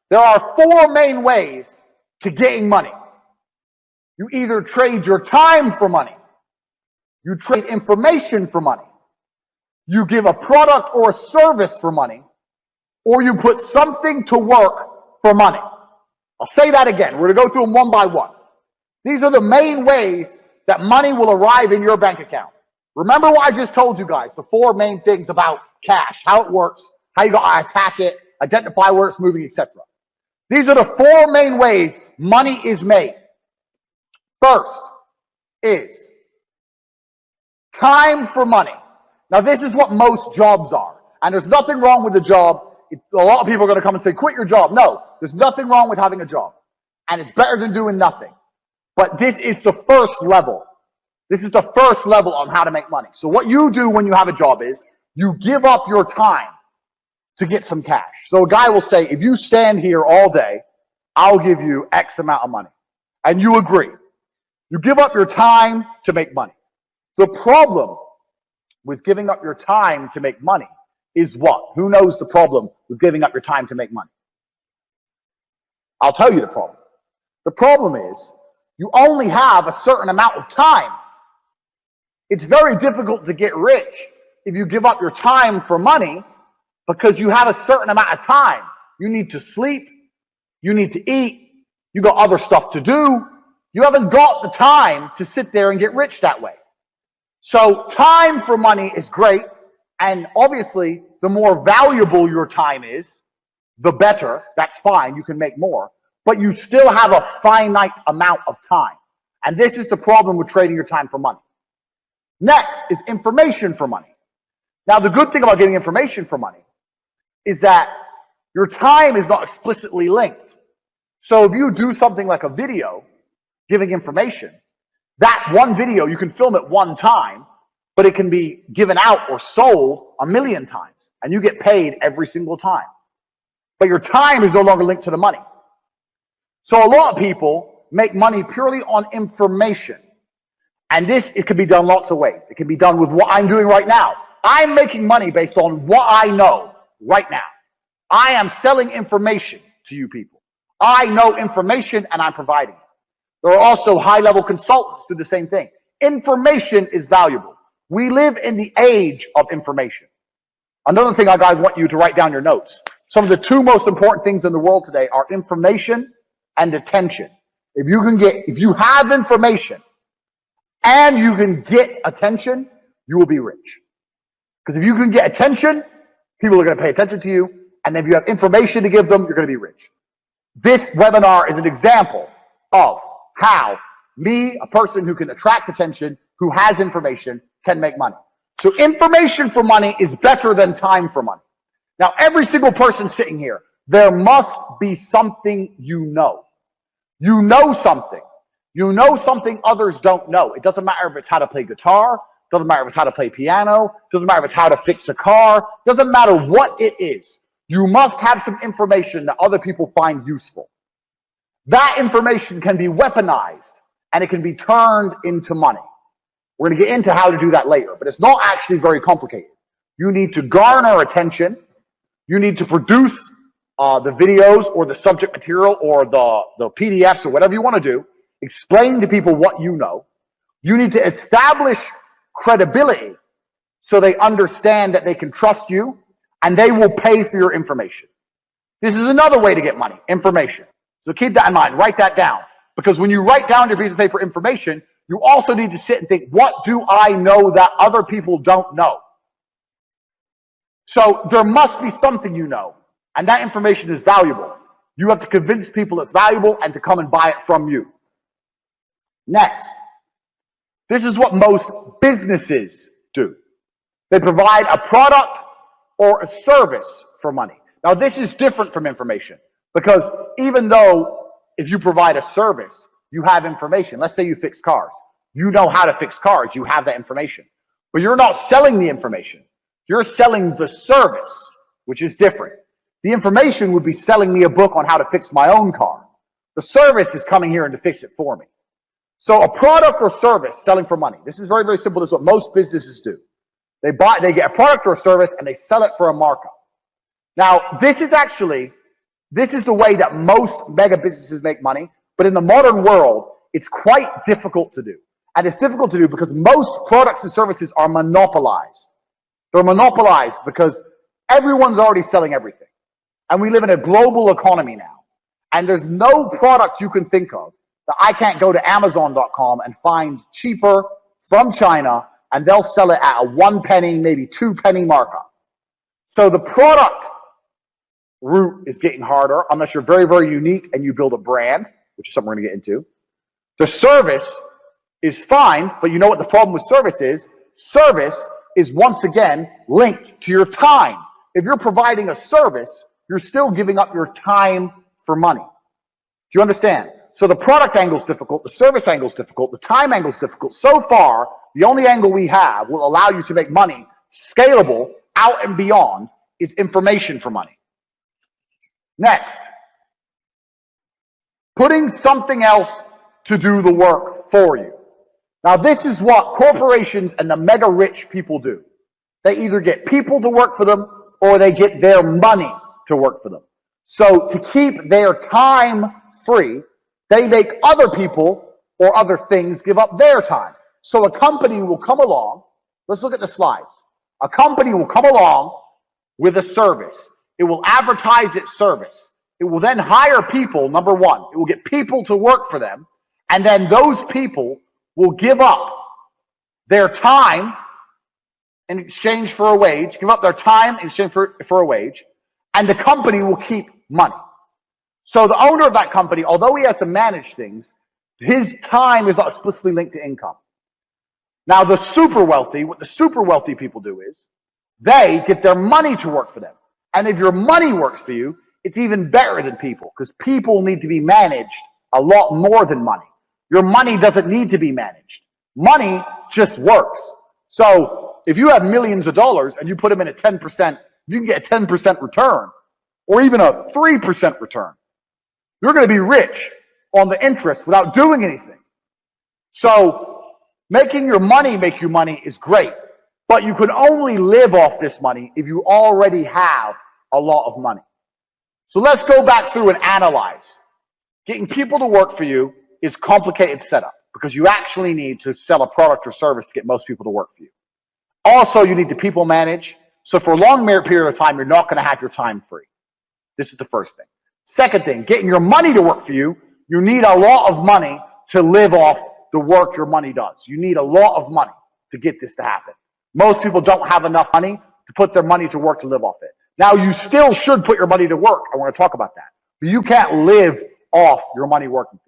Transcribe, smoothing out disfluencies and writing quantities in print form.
There are four main ways to getting money. You either trade your time for money, you trade information for money, you give a product or a service for money, or you put something to work for money. I'll say that again. We're going to go through them one by one. These are the main ways that money will arrive in your bank account. Remember what I just told you guys, the four main things about cash, how it works, how you gotta attack it, identify where it's moving, etc. These are the four main ways money is made. First is time for money. Now, this is what most jobs are. And there's nothing wrong with the job. A lot of people are going to come and say, quit your job. No, there's nothing wrong with having a job. And it's better than doing nothing. But this is the first level. This is the first level on how to make money. So what you do when you have a job is you give up your time to get some cash. So a guy will say, if you stand here all day, I'll give you X amount of money. And you agree. You give up your time to make money. The problem with giving up your time to make money is what? Who knows the problem with giving up your time to make money? I'll tell you the problem. The problem is you only have a certain amount of time. It's very difficult to get rich if you give up your time for money because you have a certain amount of time. You need to sleep. You need to eat. You got other stuff to do. You haven't got the time to sit there and get rich that way. So time for money is great. And obviously, the more valuable your time is, the better. That's fine. You can make more. But you still have a finite amount of time. And this is the problem with trading your time for money. Next is information for money. Now, the good thing about getting information for money is that your time is not explicitly linked. So if you do something like a video giving information, that one video, you can film it one time, but it can be given out or sold 1,000,000 times, and you get paid every single time. But your time is no longer linked to the money. So a lot of people make money purely on information. And this, it can be done lots of ways. It can be done with what I'm doing right now. I'm making money based on what I know right now. I am selling information to you people. I know information and I'm providing it. There are also high-level consultants who do the same thing. Information is valuable. We live in the age of information. Another thing I guys want you to write down your notes. Some of the two most important things in the world today are information and attention. If you have information and you can get attention, you will be rich. Because if you can get attention, people are going to pay attention to you. And if you have information to give them, you're going to be rich. This webinar is an example of how me, a person who can attract attention, who has information, can make money. So information for money is better than time for money. Now, every single person sitting here, there must be something you know. You know something. You know something others don't know. It doesn't matter if it's how to play guitar. It doesn't matter if it's how to play piano. It doesn't matter if it's how to fix a car. It doesn't matter what it is. You must have some information that other people find useful. That information can be weaponized and it can be turned into money. We're going to get into how to do that later, but it's not actually very complicated. You need to garner attention. You need to produce the videos or the subject material or the PDFs or whatever you want to do. Explain to people what you know. You need to establish credibility so they understand that they can trust you and they will pay for your information. This is another way to get money, information. So keep that in mind. Write that down. Because when you write down your piece of paper information, you also need to sit and think, what do I know that other people don't know? So there must be something you know, and that information is valuable. You have to convince people it's valuable and to come and buy it from you. Next, this is what most businesses do. They provide a product or a service for money. Now, this is different from information because even though if you provide a service, you have information. Let's say you fix cars. You know how to fix cars. You have that information. But you're not selling the information. You're selling the service, which is different. The information would be selling me a book on how to fix my own car. The service is coming here and to fix it for me. So a product or service selling for money. This is very, very simple. This is what most businesses do. They get a product or a service and they sell it for a markup. Now, this is actually This is the way that most mega businesses make money. But in the modern world, it's quite difficult to do. And it's difficult to do because most products and services are monopolized. They're monopolized because everyone's already selling everything. And we live in a global economy now. And there's no product you can think of that I can't go to Amazon.com and find cheaper from China, and they'll sell it at a 1 penny, maybe 2 penny markup. So the product route is getting harder unless you're very, very unique and you build a brand, which is something we're going to get into. The service is fine, but you know what the problem with service is? Service is once again linked to your time. If you're providing a service, you're still giving up your time for money. Do you understand? So the product angle is difficult, the service angle is difficult, the time angle is difficult. So far, the only angle we have will allow you to make money scalable out and beyond is information for money. Next, putting something else to do the work for you. Now, this is what corporations and the mega rich people do. They either get people to work for them or they get their money to work for them. So to keep their time free, they make other people or other things give up their time. So a company will come along. Let's look at the slides. A company will come along with a service. It will advertise its service. It will then hire people, number one. It will get people to work for them. And then those people will give up their time in exchange for a wage, give up their time in exchange for a wage, and the company will keep money. So the owner of that company, although he has to manage things, his time is not explicitly linked to income. Now the super wealthy, what the super wealthy people do is, they get their money to work for them. And if your money works for you, it's even better than people, because people need to be managed a lot more than money. Your money doesn't need to be managed. Money just works. So if you have millions of dollars and you put them in a 10%, you can get a 10% return or even a 3% return. You're going to be rich on the interest without doing anything. So making your money make you money is great, but you can only live off this money if you already have a lot of money. So let's go back through and analyze. Getting people to work for you is complicated setup because you actually need to sell a product or service to get most people to work for you. Also, you need to people manage. So for a long period of time, you're not going to have your time free. This is the first thing. Second thing, getting your money to work for you, you need a lot of money to live off the work your money does. You need a lot of money to get this to happen. Most people don't have enough money to put their money to work to live off it. Now, you still should put your money to work. I want to talk about that. But you can't live off your money working for you.